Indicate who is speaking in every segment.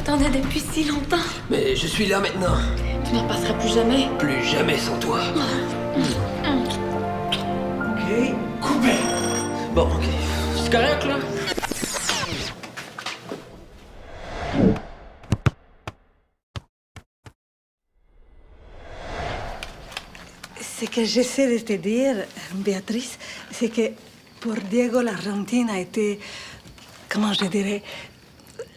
Speaker 1: t'attendais depuis si longtemps.
Speaker 2: Mais je suis là maintenant.
Speaker 1: Tu n'en passeras plus jamais.
Speaker 2: Plus jamais sans toi.
Speaker 3: OK, coupé.
Speaker 2: Bon, OK. C'est correct, là?
Speaker 4: Ce que j'essaie de te dire, Béatrice, c'est que pour Diego, l'Argentine a été, comment je dirais,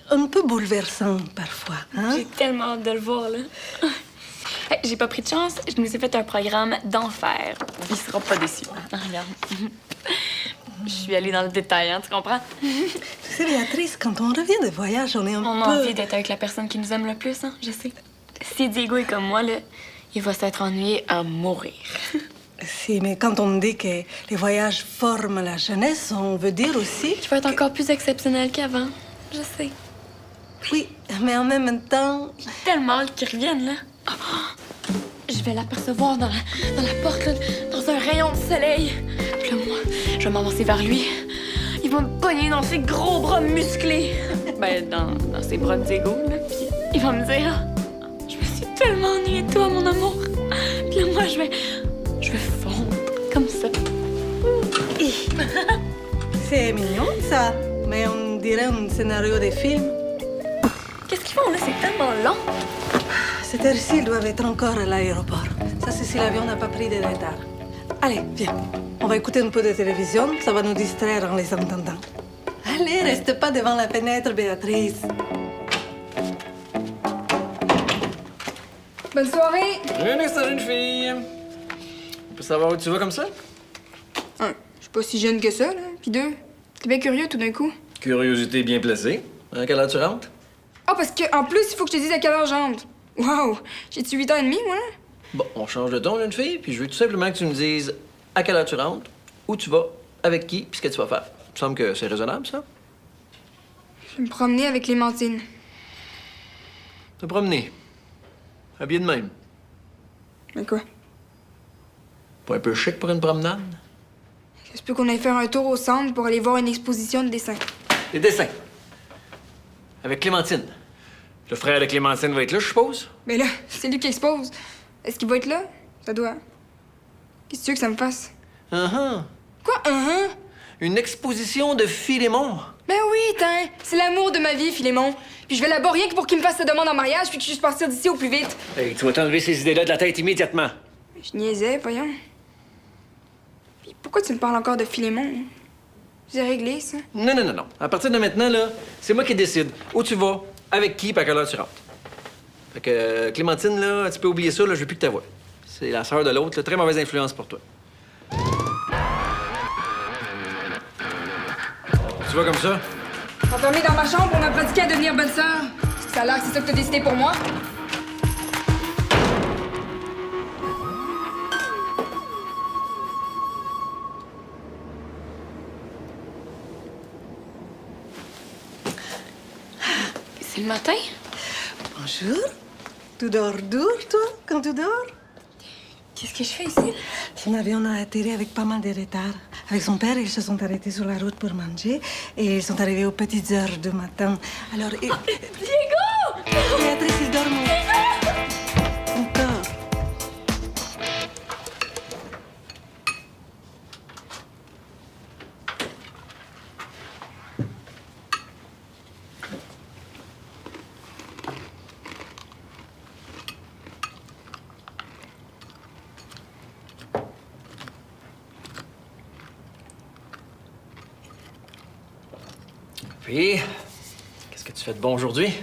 Speaker 4: un peu bouleversant parfois. Hein?
Speaker 1: J'ai tellement hâte de le voir, là. Hey, j'ai pas pris de chance. Je nous ai fait un programme d'enfer. Il sera pas déçu. Ah, regarde. Je suis allée dans le détail, hein, tu comprends?
Speaker 4: Tu sais, Béatrice, quand on revient de voyage, on est un
Speaker 1: On
Speaker 4: peu...
Speaker 1: a envie d'être avec la personne qui nous aime le plus, hein, je sais. Si Diego est comme moi, là, il va s'être ennuyé à mourir.
Speaker 4: Si, mais quand on dit que les voyages forment la jeunesse, on veut dire aussi...
Speaker 1: Je vais être encore plus exceptionnelle qu'avant. Je sais.
Speaker 4: Oui, mais en même temps...
Speaker 1: J'ai tellement hâte qu'il revienne, là. Oh, je vais l'apercevoir dans la porte, là, dans un rayon de soleil. Puis là, moi, je vais m'avancer vers lui. Il va me pogner dans ses gros bras musclés. Ben, dans ses bras de Diego, là. Puis il va me dire... Je me suis tellement ennuyée de toi, mon amour. Puis là, moi, je vais fondre comme ça.
Speaker 4: C'est mignon, ça. Mais on dirait un scénario de film.
Speaker 1: Qu'est-ce qu'ils font, là? C'est tellement long.
Speaker 4: Cette heure-ci, ils doivent être encore à l'aéroport. Ça, c'est si l'avion n'a pas pris de retard. Allez, viens. On va écouter un peu de télévision. Ça va nous distraire en les entendant. Allez, reste pas devant la fenêtre, Béatrice.
Speaker 5: Bonne soirée!
Speaker 3: Salut, une fille. On peut savoir où tu vas comme ça?
Speaker 5: Un, je suis pas si jeune que ça, là. Puis deux, t'es bien curieux tout d'un coup.
Speaker 3: Curiosité bien placée. À quelle heure tu rentres?
Speaker 5: Ah, parce que en plus, il faut que je te dise à quelle heure j'entre. Wow! J'ai-tu 8h30, moi?
Speaker 3: Bon, on change de ton, une fille, puis je veux tout simplement que tu me dises à quelle heure tu rentres, où tu vas, avec qui, puis ce que tu vas faire. Il me semble que c'est raisonnable, ça?
Speaker 5: Je vais me promener avec Clémentine.
Speaker 3: Te promener. Habillé de même.
Speaker 5: Mais quoi?
Speaker 3: Pas un peu chic pour une promenade?
Speaker 5: Ça se peut qu'on aille faire un tour au centre pour aller voir une exposition de dessins.
Speaker 3: Des dessins. Avec Clémentine. Le frère de Clémentine va être là, je suppose?
Speaker 5: Mais là, c'est lui qui expose. Est-ce qu'il va être là? Ça doit. Qu'est-ce que tu veux que ça me fasse? Quoi,
Speaker 3: Une exposition de Philémon.
Speaker 5: Ben oui, tain! C'est l'amour de ma vie, Philémon. Puis je vais là-bas rien que pour qu'il me fasse sa demande en mariage puis que je puisse partir d'ici au plus vite.
Speaker 3: Hey, tu vas t'enlever ces idées-là de la tête immédiatement.
Speaker 5: Je niaisais, voyons. Puis pourquoi tu me parles encore de Philémon? C'est réglé, ça.
Speaker 3: Non, non, non, non. À partir de maintenant, là, c'est moi qui décide où tu vas, avec qui, puis à quelle heure tu rentres. Fait que Clémentine, là, tu peux oublier ça, là, je veux plus que ta voix. C'est la sœur de l'autre, là, très mauvaise influence pour toi. Tu vas comme ça?
Speaker 5: Enfermée dans ma chambre, on m'a pratiqué à devenir bonne sœur. Est-ce que ça a l'air que c'est ça que t'as décidé pour moi?
Speaker 1: C'est le matin?
Speaker 4: Bonjour. Tu dors dur, toi, quand tu dors?
Speaker 1: Qu'est-ce que je fais ici?
Speaker 4: Son avion a atterri avec pas mal de retard. Avec son père, ils se sont arrêtés sur la route pour manger et ils sont arrivés aux petites heures du matin. Alors,
Speaker 1: Diego!
Speaker 4: Béatrice, il dort encore.
Speaker 3: Puis, qu'est-ce que tu fais de bon aujourd'hui?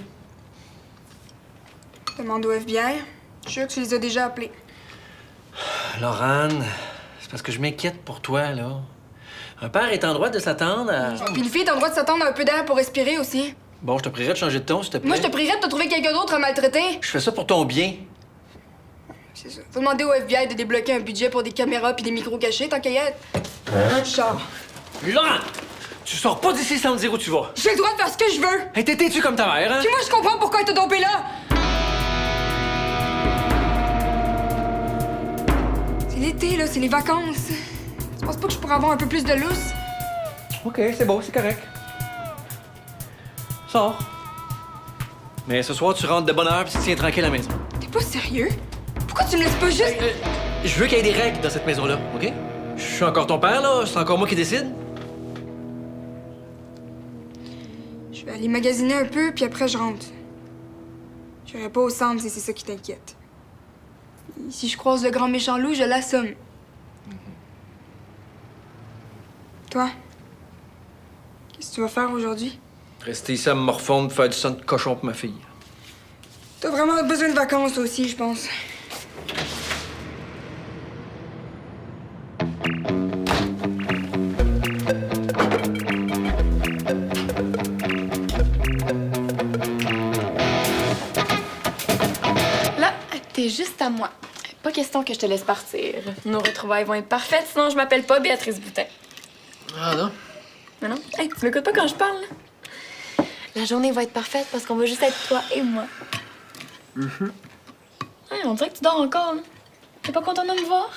Speaker 5: Demande au FBI. Je suis sûre que tu les as déjà appelés.
Speaker 3: Laurane, c'est parce que je m'inquiète pour toi, là. Un père est en droit de s'attendre à...
Speaker 5: Puis une fille, t'as le droit de s'attendre à un peu d'air pour respirer aussi.
Speaker 3: Bon, je te prierai de changer de ton, s'il te plaît.
Speaker 5: Moi, je te prierais de te trouver quelqu'un d'autre à maltraiter.
Speaker 3: Je fais ça pour ton bien.
Speaker 5: C'est ça. Faut demander au FBI de débloquer un budget pour des caméras puis des micros cachés, tant qu'à y être. Char.
Speaker 3: Laurane! Tu sors pas d'ici sans me dire où tu vas.
Speaker 5: J'ai le droit de faire ce que je veux.
Speaker 3: Hey, t'es-tu comme ta mère, hein?
Speaker 5: Puis moi, je comprends pourquoi t'as dompé là. C'est l'été, là, c'est les vacances. Tu penses pas que je pourrais avoir un peu plus de lousse?
Speaker 3: OK, c'est beau, c'est correct. Sors. Mais ce soir, tu rentres de bonne heure puis tu te tiens tranquille à la maison.
Speaker 5: T'es pas sérieux? Pourquoi tu me laisses pas juste...
Speaker 3: Je veux qu'il y ait des règles dans cette maison-là, OK? Je suis encore ton père, là. C'est encore moi qui décide.
Speaker 5: Je vais aller magasiner un peu, puis après, je rentre. J'irai pas au centre si c'est ça qui t'inquiète. Et si je croise le grand méchant loup, je l'assomme. Toi, qu'est-ce que tu vas faire aujourd'hui?
Speaker 3: Rester ici à me morfondre, faire du sang de cochon pour ma fille.
Speaker 5: T'as vraiment besoin de vacances, toi aussi, je pense.
Speaker 1: Là, t'es juste à moi. Pas question que je te laisse partir. Nos retrouvailles vont être parfaites, sinon je m'appelle pas Béatrice Boutin.
Speaker 2: Ah non?
Speaker 1: Mais non? Hey, tu m'écoutes pas quand je parle, là? La journée va être parfaite parce qu'on va juste être toi et moi. Hey, on dirait que tu dors encore, là. T'es pas content de me voir?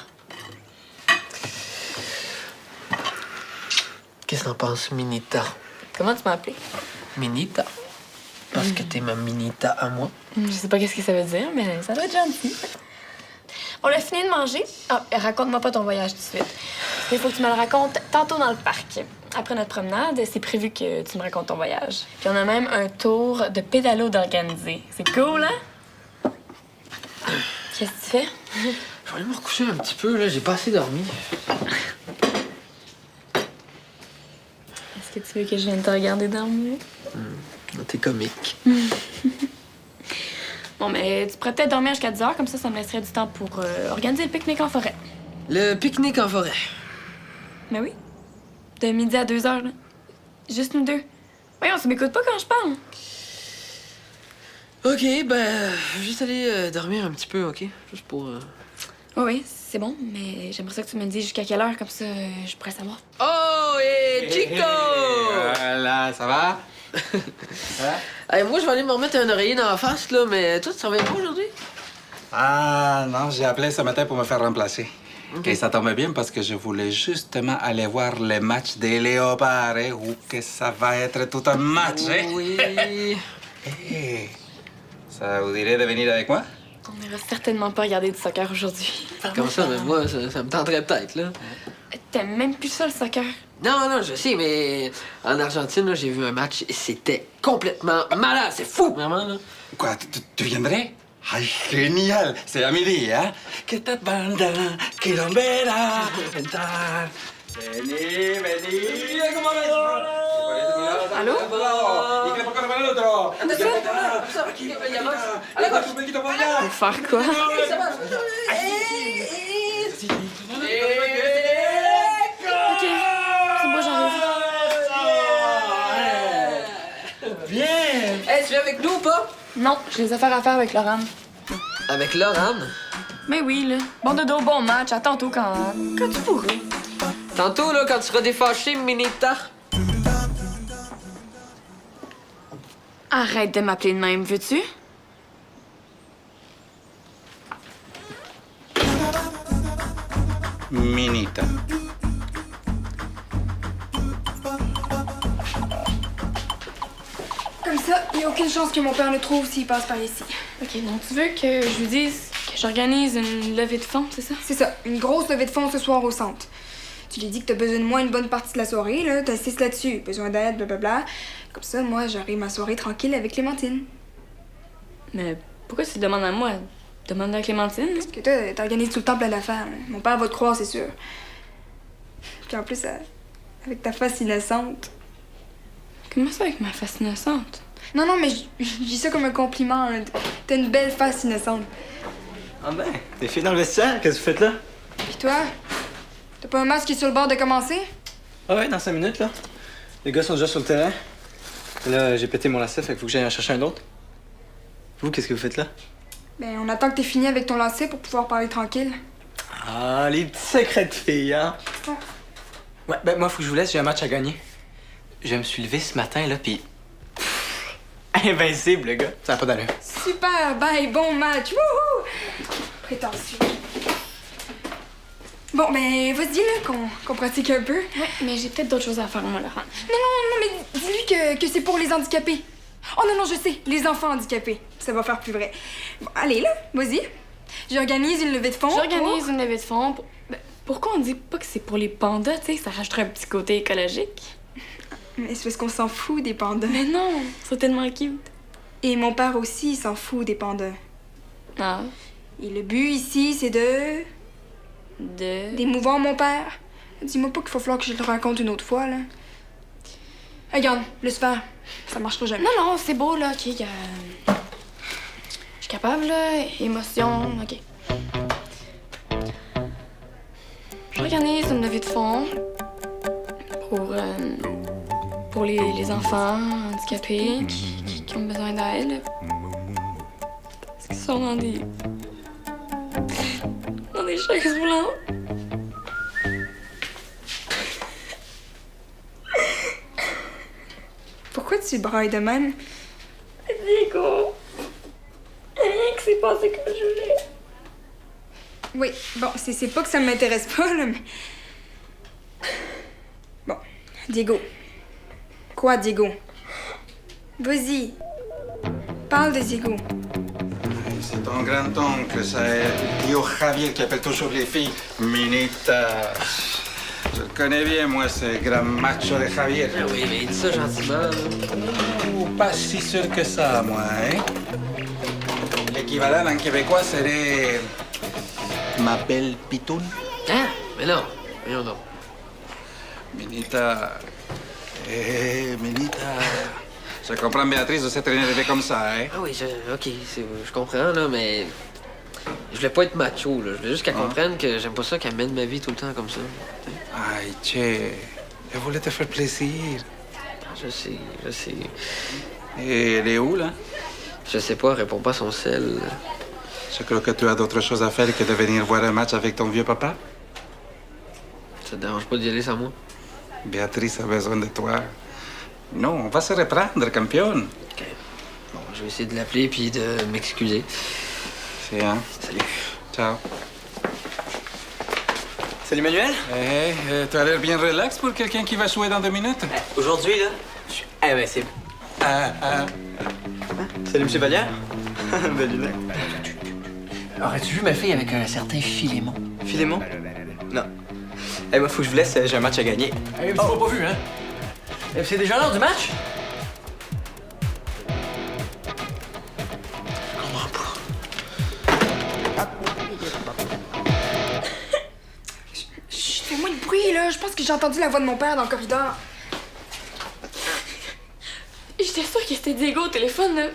Speaker 2: Qu'est-ce que t'en penses, Minita?
Speaker 1: Comment tu m'as appelé?
Speaker 2: Minita? Parce que t'es ma Minita à moi.
Speaker 1: Je sais pas qu'est-ce que ça veut dire, mais ça doit être gentil. On a fini de manger. Ah, raconte-moi pas ton voyage tout de suite. Il faut que tu me le racontes tantôt dans le parc. Après notre promenade, c'est prévu que tu me racontes ton voyage. Puis on a même un tour de pédalo d'organiser. C'est cool, hein? Qu'est-ce que tu fais?
Speaker 2: Je vais aller me recoucher un petit peu, là. J'ai pas assez dormi.
Speaker 1: Est-ce que tu veux que je vienne te regarder dormir?
Speaker 2: T'es comique.
Speaker 1: Bon, mais tu pourrais peut-être dormir jusqu'à 10 heures, comme ça me laisserait du temps pour organiser le pique-nique en forêt.
Speaker 2: Le pique-nique en forêt.
Speaker 1: Mais oui. De midi à 2 heures, là. Juste nous deux. Voyons, tu m'écoutes pas quand je parle.
Speaker 2: OK, ben, je vais juste aller dormir un petit peu, OK? Juste pour...
Speaker 1: Oui, c'est bon, mais j'aimerais ça que tu me dises jusqu'à quelle heure, comme ça, je pourrais savoir.
Speaker 2: Oh, et Chico!
Speaker 6: Voilà, ça va?
Speaker 2: Hey, moi, je vais aller me remettre un oreiller dans la face, là, mais toi, tu travailles pas aujourd'hui?
Speaker 6: Ah non, j'ai appelé ce matin pour me faire remplacer.
Speaker 2: Ok.
Speaker 6: Et ça tombe bien parce que je voulais justement aller voir le match des Léopards, hein, ou que ça va être tout un match, hein?
Speaker 2: Oui.
Speaker 6: Hey, ça vous dirait de venir avec moi?
Speaker 1: On n'ira certainement pas regarder du soccer aujourd'hui.
Speaker 2: Comme ça, mais moi, ça me tenterait peut-être, là.
Speaker 1: T'aimes même plus ça, le soccer.
Speaker 2: Non, je sais, mais en Argentine, là, j'ai vu un match et c'était complètement malade. C'est fou, vraiment, là.
Speaker 6: Quoi, tu viendrais? Ay, génial! C'est à midi, hein? Que ta banda quilombera entrar. Vení, vení, ¿cómo ves?
Speaker 1: Allô?
Speaker 6: ¿Y qué poco el otro?
Speaker 2: Aquí,
Speaker 1: Pour faire quoi? OK. C'est bon, j'arrive.
Speaker 6: Bien!
Speaker 2: Hey, tu viens avec nous ou pas?
Speaker 1: Non, j'ai des affaires à faire avec Laurent.
Speaker 2: Avec Laurent?
Speaker 1: Mais oui, là. Bon dodo, bon match. À tantôt quand tu pourras.
Speaker 2: Tantôt, là, quand tu seras défâché, Minita.
Speaker 1: Arrête de m'appeler de même, veux-tu?
Speaker 6: Minita.
Speaker 5: Comme ça, il n'y a aucune chance que mon père le trouve s'il passe par ici.
Speaker 1: OK, donc tu veux que je lui dise que j'organise une levée de fonds, c'est ça?
Speaker 5: C'est ça, une grosse levée de fonds ce soir au centre. Tu lui dis que t'as besoin de moi une bonne partie de la soirée, là. T'insistes là-dessus. Besoin d'aide, blablabla. Comme ça, moi, j'aurai ma soirée tranquille avec Clémentine.
Speaker 1: Mais pourquoi tu te demandes à moi? Demande à Clémentine.
Speaker 5: Parce que toi, t'organises tout le temps plein d'affaires. Là. Mon père va te croire, c'est sûr. Puis en plus, avec ta face innocente.
Speaker 1: Comment ça avec ma face innocente?
Speaker 5: Non, mais je dis ça comme un compliment. Là. T'as une belle face innocente.
Speaker 7: Ah ben, t'es filles dans le vestiaire, qu'est-ce que vous faites là?
Speaker 5: Puis toi, t'as pas un match qui est sur le bord de commencer?
Speaker 7: Ah ouais, dans 5 minutes là. Les gars sont déjà sur le terrain. Là, j'ai pété mon lacet, fait qu'il faut que j'aille en chercher un autre. Vous, qu'est-ce que vous faites là?
Speaker 5: Ben, on attend que t'aies fini avec ton lancer pour pouvoir parler tranquille.
Speaker 7: Ah, les petits secrets de filles, hein?
Speaker 5: Ouais.
Speaker 7: Ouais, ben moi, faut que je vous laisse, j'ai un match à gagner. Je me suis levé ce matin, là, pis... Invincible, le gars. Ça a pas d'allure.
Speaker 5: Super, bye, bon match. Wouhou! Prétentieux. Bon, ben, vas-y, là, qu'on pratique un peu.
Speaker 1: Ouais, mais j'ai peut-être d'autres choses à faire, moi, Laurent.
Speaker 5: Non, mais dis-lui que c'est pour les handicapés. Oh non, non, je sais, les enfants handicapés. Ça va faire plus vrai. Bon, allez, là, vas-y. J'organise une levée de fonds.
Speaker 1: J'organise une levée de fonds. Ben, pourquoi on dit pas que c'est pour les pandas, tu sais? Ça rajouterait un petit côté écologique.
Speaker 5: Mais c'est parce qu'on s'en fout des pandas.
Speaker 1: Mais non, c'est tellement cute.
Speaker 5: Et mon père aussi, il s'en fout des pandas.
Speaker 1: Ah.
Speaker 5: Et le but ici, c'est de... d'émouvoir mon père. Dis-moi pas qu'il va falloir que je le raconte une autre fois, là. Regarde, laisse faire. Ça marchera jamais.
Speaker 1: Non, non, c'est beau, là, OK. Je suis capable, là. Émotion, OK. J'organise une levée de fonds pour les enfants handicapés qui ont besoin d'aide. Parce qu'ils sont dans des chaises roulantes.
Speaker 5: Pourquoi tu brailles de même?
Speaker 1: Diego, rien que c'est passé comme je voulais.
Speaker 5: Oui, bon, c'est pas que ça m'intéresse pas, là, mais... Bon, Diego. Quoi, Diego? Vas-y. Parle de Diego.
Speaker 6: C'est ton grand-oncle, c'est Dio Javier qui appelle toujours les filles Minita. Je le connais bien, moi, ce grand macho de Javier.
Speaker 2: Ah oui, mais dis ça gentiment, là.
Speaker 6: Oh, pas si sûr que ça, moi, hein? L'équivalent en québécois serait... Ma belle pitoune.
Speaker 2: Hein? Mais non, voyons donc.
Speaker 6: Minita... Minita... Je comprends, Béatrice, de s'être énervée comme ça, hein?
Speaker 2: Ah oui, OK, je comprends, là, mais... Je voulais pas être macho, là. Je voulais juste qu'elle comprenne que j'aime pas ça qu'elle mène ma vie tout le temps comme ça.
Speaker 6: Aïe, tchè, elle voulait te faire plaisir.
Speaker 2: Je sais.
Speaker 6: Et elle est où, là?
Speaker 2: Je sais pas, elle répond pas à son sel.
Speaker 6: Je crois que tu as d'autres choses à faire que de venir voir un match avec ton vieux papa.
Speaker 2: Ça te dérange pas d'y aller sans moi?
Speaker 6: Béatrice a besoin de toi. Non, on va se reprendre, campion.
Speaker 2: OK. Bon, je vais essayer de l'appeler puis de m'excuser.
Speaker 6: C'est hein?
Speaker 2: Salut.
Speaker 6: Ciao.
Speaker 7: Salut Manuel.
Speaker 6: Hey, tu as l'air bien relax pour quelqu'un qui va jouer dans 2 minutes.
Speaker 7: Aujourd'hui, là, eh ben, c'est... Salut, M. Vallière. Belle lunette.
Speaker 3: Aurais-tu vu ma fille avec un certain Philémon?
Speaker 7: Philémon? Non. Eh, moi, faut que je vous laisse, j'ai un match à gagner.
Speaker 3: Tu m'as pas vu, hein? C'est déjà l'heure du match?
Speaker 5: Chut, fais-moi de bruit, là. Je pense que j'ai entendu la voix de mon père dans le corridor.
Speaker 1: J'étais sûre que c'était Diego au téléphone, là.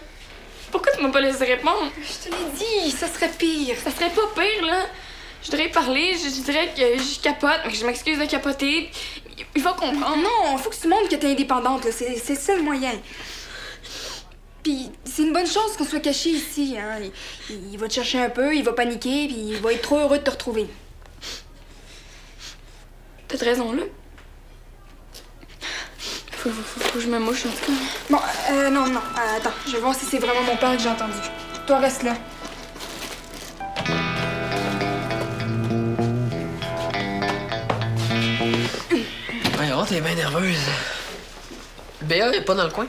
Speaker 1: Pourquoi tu m'as pas laissé répondre?
Speaker 5: Je te l'ai dit, ça serait pire.
Speaker 1: Ça serait pas pire, là. Je voudrais parler, je dirais que je capote, que je m'excuse de capoter. Il va comprendre.
Speaker 5: Non, faut que tu montres que t'es indépendante, là. C'est le seul moyen. Puis c'est une bonne chose qu'on soit caché ici, hein. Il va te chercher un peu, il va paniquer, puis il va être trop heureux de te retrouver.
Speaker 1: T'as raison, là. Faut que je me mouche, en tout cas.
Speaker 5: Bon, non, attends. Je vais voir si c'est vraiment mon père que j'ai entendu. Toi, reste là.
Speaker 2: Voyons, t'es bien nerveuse. Béa est pas dans le coin?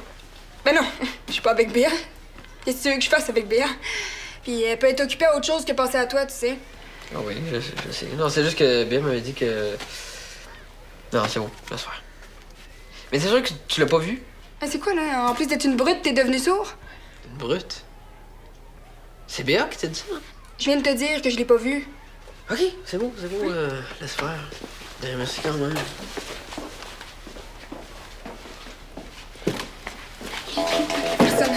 Speaker 5: Ben non, je suis pas avec Béa. Qu'est-ce que tu veux que je fasse avec Béa? Puis elle peut être occupée à autre chose que penser à toi, tu sais.
Speaker 2: Ah oui, je sais. Non, c'est juste que Béa m'avait dit que... Non, c'est bon, laisse faire. Mais c'est sûr que tu l'as pas vu?
Speaker 5: Ah, c'est quoi, là? En plus d'être une brute, t'es devenue sourd?
Speaker 2: Une brute? C'est Béa qui t'a dit ça?
Speaker 5: Je viens de te dire que je l'ai pas vue.
Speaker 2: OK, c'est bon, laisse faire. Merci quand même.
Speaker 5: Personne.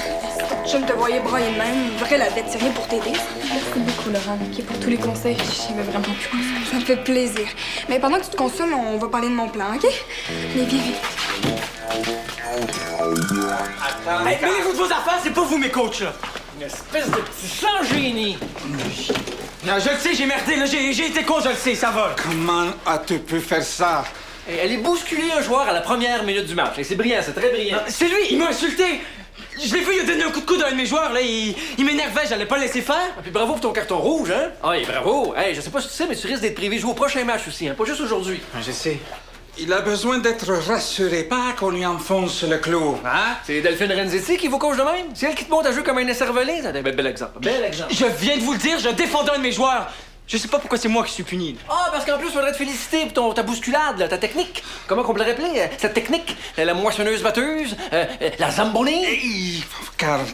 Speaker 5: Je me te voyais broyer de même. Une vraie lavette, c'est rien pour t'aider.
Speaker 1: Merci beaucoup, Laurent, OK, pour tous les conseils. J'y vais vraiment plus consoler.
Speaker 5: Ça me fait plaisir. Mais pendant que tu te consoles, on va parler de mon plan, OK? Mais viens vite.
Speaker 7: Hey, mêlez-vous de vos affaires, c'est pas vous mes coachs, là.
Speaker 3: Une espèce de petit sans-génie!
Speaker 7: Non, je le sais, j'ai merdé, là, j'ai été con, je le sais, ça va.
Speaker 6: Comment as-tu pu faire ça?
Speaker 3: Elle est bousculée un joueur à la première minute du match. Et c'est brillant, c'est très brillant.
Speaker 7: C'est lui, il m'a insulté. Je l'ai vu, il a donné un coup de coude à un de mes joueurs, là, il m'énervait, j'allais pas le laisser faire.
Speaker 3: Ah, puis bravo pour ton carton rouge, hein? Ah, et bravo! Hey, je sais pas si tu sais, mais tu risques d'être privé de jouer au prochain match aussi, hein? Pas juste aujourd'hui.
Speaker 7: Je sais.
Speaker 6: Il a besoin d'être rassuré, pas qu'on lui enfonce le clou, hein?
Speaker 3: C'est Delphine Renzetti qui vous coach de même? C'est elle qui te monte à jouer comme un écervelé? C'est un bel exemple. Bel exemple.
Speaker 7: Je viens de vous le dire, je défendais un de mes joueurs. Je sais pas pourquoi c'est moi qui suis puni.
Speaker 3: Ah, parce qu'en plus, faudrait te féliciter pour ta bousculade, là, ta technique. Comment qu'on peut le rappeler? Cette technique? La moissonneuse-batteuse? La zamboni?
Speaker 6: Hey, Carl,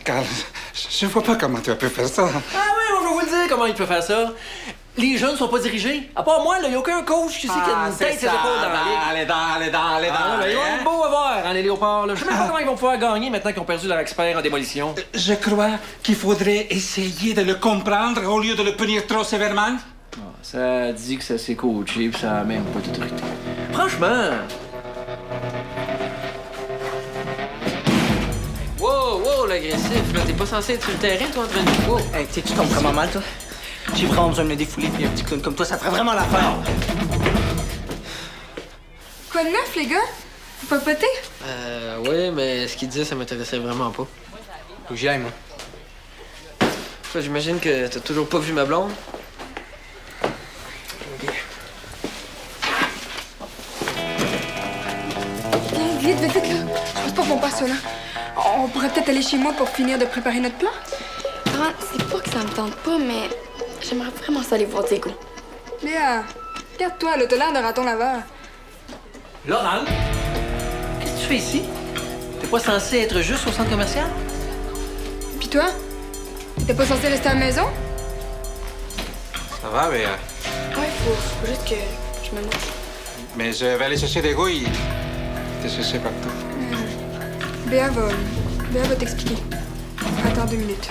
Speaker 6: je vois pas comment tu as pu faire ça.
Speaker 3: Ah oui, moi, je vais vous le dire comment il peut faire ça. Les jeunes sont pas dirigés. À part moi, il n'y a aucun coach qui sait qu'il y a une tête et ses épaules dans la ligue.
Speaker 6: Allez,
Speaker 3: Ils vont être beaux à voir, hein, les léopards. Là. Je sais même pas comment ils vont pouvoir gagner maintenant qu'ils ont perdu leur expert en démolition.
Speaker 6: Je crois qu'il faudrait essayer de le comprendre au lieu de le punir trop sévèrement.
Speaker 3: Ah, ça dit que ça s'est coaché puis ça a même pas d'autorité. Franchement...
Speaker 2: Wow, l'agressif, là. T'es pas censé être sur le terrain, toi, en train de... Wow.
Speaker 7: Hey, tu tombes vraiment mal, toi? J'ai vraiment besoin de me défouler, puis un petit clown comme toi, ça ferait vraiment l'affaire.
Speaker 5: Quoi de neuf, les gars? Vous papotez?
Speaker 2: Oui, mais ce qu'il disait, ça m'intéressait vraiment pas.
Speaker 7: Faut que j'y aille, moi.
Speaker 2: Toi, j'imagine que t'as toujours pas vu ma blonde.
Speaker 5: Vite, là. Je pense pas qu'on passe là. On pourrait peut-être aller chez moi pour finir de préparer notre plan.
Speaker 1: Ah, c'est pas que ça me tente pas, mais j'aimerais vraiment ça aller voir Diego.
Speaker 5: Léa, regarde-toi, là, t'as l'air d'un raton laveur.
Speaker 3: Laurent, qu'est-ce que tu fais ici? T'es pas censé être juste au centre commercial?
Speaker 5: Puis toi? T'es pas censé rester à la maison?
Speaker 6: Ça va, mais...
Speaker 1: Ouais, faut juste que je me mouche.
Speaker 6: Mais je vais aller chercher des gouilles. Te chercher partout.
Speaker 5: Béa va t'expliquer. Attends 2 minutes.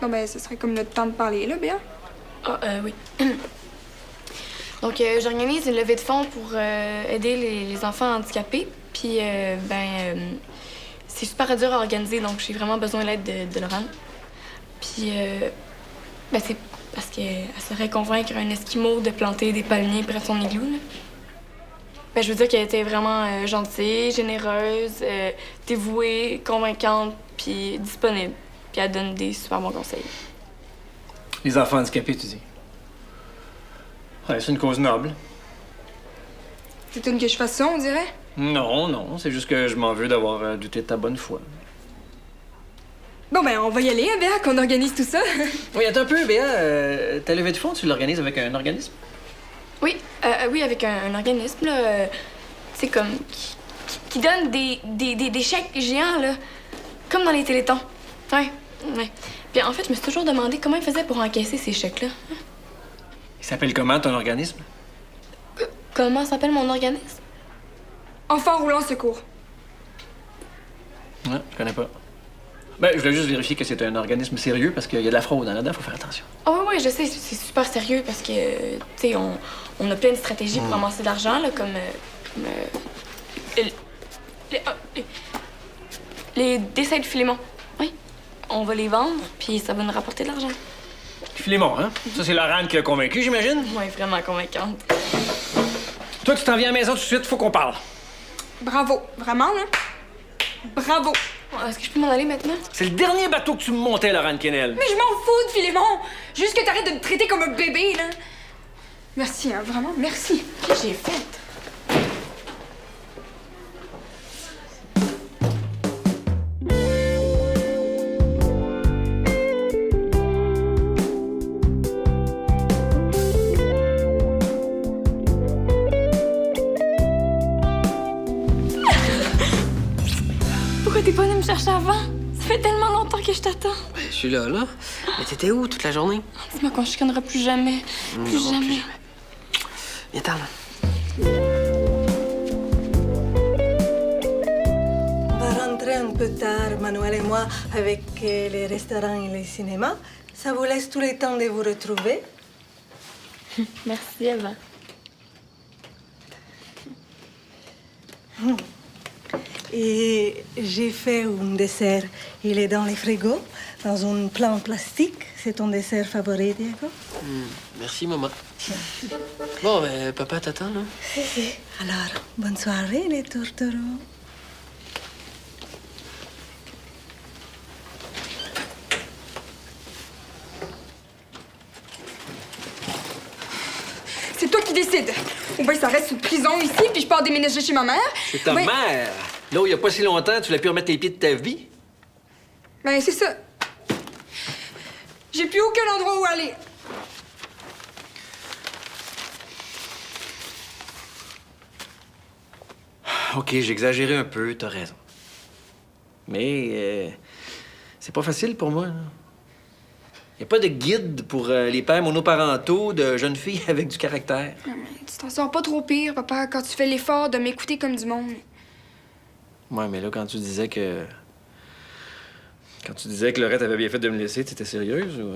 Speaker 5: Bon, ben, ce serait comme notre temps de parler, là, Béa.
Speaker 1: Ah, oui. Donc, j'organise une levée de fonds pour aider les enfants handicapés. Puis, c'est super dur à organiser, donc j'ai vraiment besoin de l'aide de Laurent. Puis, c'est parce qu'elle saurait convaincre un Esquimau de planter des palmiers près de son igloo, là. Ben, je veux dire qu'elle était vraiment gentille, généreuse, dévouée, convaincante, puis disponible. Puis elle donne des super bons conseils.
Speaker 7: Les enfants handicapés, tu dis? Ouais, c'est une cause noble.
Speaker 5: C'est une que je fasse ça, on dirait?
Speaker 7: Non, c'est juste que je m'en veux d'avoir douté de ta bonne foi.
Speaker 5: Bon, ben, on va y aller, hein, Béa, qu'on organise tout ça.
Speaker 3: Oui, attends un peu, Béa. Ta levée de fonds, tu l'organises avec un organisme?
Speaker 1: Oui, oui, avec un organisme, là, c'est comme... qui donne des chèques géants, là, comme dans les télétons. Ouais. Puis en fait, je me suis toujours demandé comment ils faisaient pour encaisser ces chèques-là.
Speaker 7: Il s'appelle comment, ton organisme?
Speaker 1: Comment s'appelle mon organisme?
Speaker 5: Enfant roulant secours.
Speaker 7: Ouais, je connais pas. Ben, je voulais juste vérifier que c'est un organisme sérieux parce qu'il y a de la fraude là-dedans, faut faire attention.
Speaker 1: Oh oui, je sais, c'est super sérieux parce que, tu sais, on a plein de stratégies pour amasser de l'argent, là, comme les dessins de Philémon. Oui. On va les vendre, puis ça va nous rapporter de l'argent.
Speaker 7: Philémon, hein? Ça, c'est Laurent qui l'a convaincu, j'imagine?
Speaker 1: Oui, vraiment convaincante.
Speaker 7: Toi, tu t'en viens à la maison tout de suite, faut qu'on parle.
Speaker 5: Bravo. Vraiment, là? Bravo.
Speaker 1: Est-ce que je peux m'en aller maintenant?
Speaker 7: C'est le dernier bateau que tu me montais, Laurent Kennel.
Speaker 5: Mais je m'en fous de Philémon. Juste que t'arrêtes de me traiter comme un bébé, là. Merci, hein, vraiment, merci.
Speaker 1: Qu'est-ce que j'ai fait? Pourquoi t'es pas venu me chercher avant? Ça fait tellement longtemps que je t'attends.
Speaker 2: Ben, je suis là. Mais t'étais où toute la journée?
Speaker 1: Dis-moi qu'on chicanera plus jamais. Plus jamais.
Speaker 2: Viens-t'en, là.
Speaker 4: On va rentrer un peu tard, Manuel et moi, avec les restaurants et les cinémas. Ça vous laisse tout le temps de vous retrouver.
Speaker 1: Merci, Eva.
Speaker 4: Et j'ai fait un dessert. Il est dans les frigos, dans un plat en plastique. C'est ton dessert favori, Diego?
Speaker 2: Merci, maman. Bon, ben, papa t'attend, là.
Speaker 4: Si. Alors, bonne soirée, les tourtereaux.
Speaker 5: C'est toi qui décides. Ou bien ça reste une prison ici, puis je pars déménager chez ma mère.
Speaker 3: C'est ta
Speaker 5: Ben-
Speaker 3: mère! Là où il y a pas si longtemps, tu l'as pu remettre les pieds de ta vie.
Speaker 5: Ben, c'est ça. J'ai plus aucun endroit où aller.
Speaker 3: OK, j'ai exagéré un peu, t'as raison. Mais c'est pas facile pour moi. Il n'y a pas de guide pour les pères monoparentaux de jeunes filles avec du caractère.
Speaker 5: Non, mais tu t'en sors pas trop pire, papa, quand tu fais l'effort de m'écouter comme du monde.
Speaker 3: Ouais, mais là, quand tu disais que... Quand tu disais que Laurette avait bien fait de me laisser, t'étais sérieuse ou...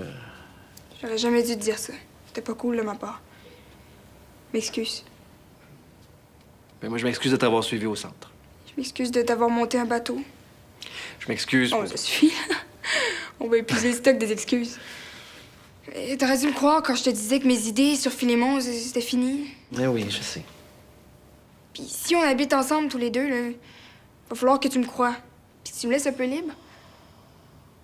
Speaker 5: J'aurais jamais dû te dire ça. C'était pas cool de ma part. M'excuse.
Speaker 3: Ben moi, je m'excuse de t'avoir suivi au centre.
Speaker 5: Je m'excuse de t'avoir monté un bateau.
Speaker 3: Je m'excuse.
Speaker 5: Bon, ça suffit. On va épuiser le stock des excuses. Et t'aurais dû me croire quand je te disais que mes idées sur Philémon, c'était fini.
Speaker 3: Eh oui, je sais.
Speaker 5: Puis si on habite ensemble tous les deux, là, va falloir que tu me crois. Puis que tu me laisses un peu libre.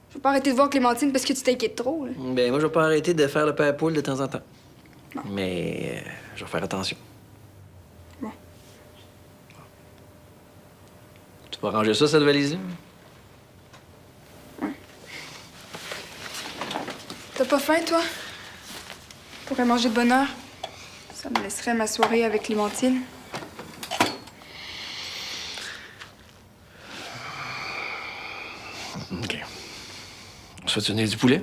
Speaker 5: Je vais pas arrêter de voir Clémentine parce que tu t'inquiètes trop, là.
Speaker 3: Ben moi, je vais pas arrêter de faire le père poule de temps en temps.
Speaker 5: Non.
Speaker 3: Mais je vais faire attention.
Speaker 5: Bon.
Speaker 3: Tu vas ranger ça, cette valise-là?
Speaker 5: T'as pas faim, toi? Tu pourrais manger de bonne heure. Ça me laisserait ma soirée avec Clémentine.
Speaker 3: OK. On se fait tenir du poulet?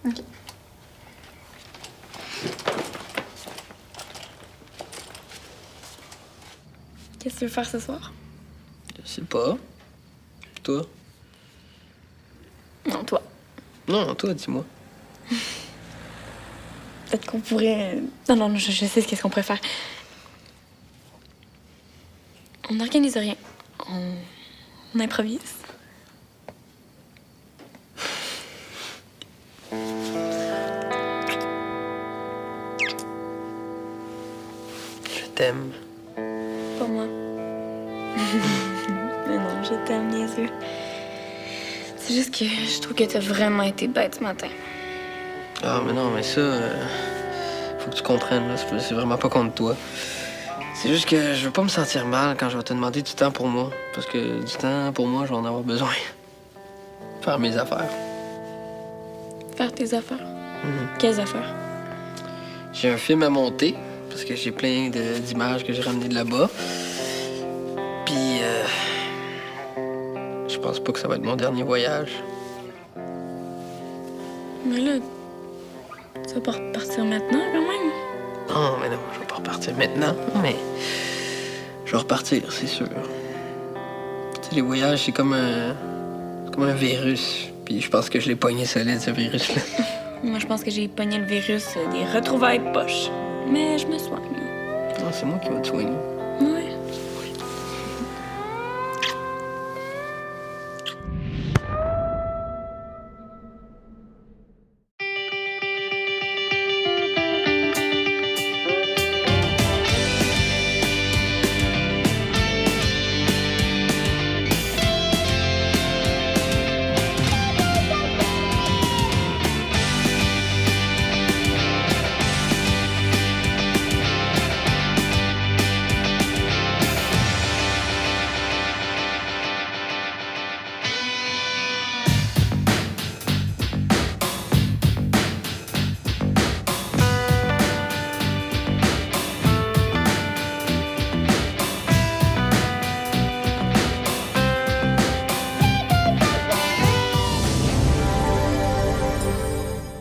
Speaker 5: OK.
Speaker 1: Qu'est-ce que tu veux faire ce soir?
Speaker 2: Je sais pas. Toi?
Speaker 1: Non, toi.
Speaker 2: Non, toi, dis-moi.
Speaker 1: Peut-être qu'on pourrait... Non, je sais ce qu'on pourrait faire. On n'organise rien. On improvise.
Speaker 2: Je t'aime.
Speaker 1: Pas moi. Mais non, je t'aime, niaiseux. C'est juste que je trouve que t'as vraiment été bête ce matin.
Speaker 2: Ah, mais non, mais ça, faut que tu comprennes, là. C'est vraiment pas contre toi. C'est juste que je veux pas me sentir mal quand je vais te demander du temps pour moi. Parce que du temps, pour moi, je vais en avoir besoin. Faire mes affaires.
Speaker 1: Faire tes affaires. Quelles affaires?
Speaker 2: J'ai un film à monter, parce que j'ai plein d'images que j'ai ramenées de là-bas. Puis, je pense pas que ça va être mon dernier voyage.
Speaker 1: Mais là, tu vas pas repartir maintenant, quand même?
Speaker 2: Non, mais non, je vais pas repartir maintenant, mais je vais repartir, c'est sûr. Tu sais, les voyages, c'est comme un virus. Puis je pense que je l'ai pogné solide, ce virus-là.
Speaker 1: Moi, je pense que j'ai pogné le virus des retrouvailles poches. Mais je me soigne.
Speaker 2: Non, c'est moi qui vais te soigner.
Speaker 1: Ouais.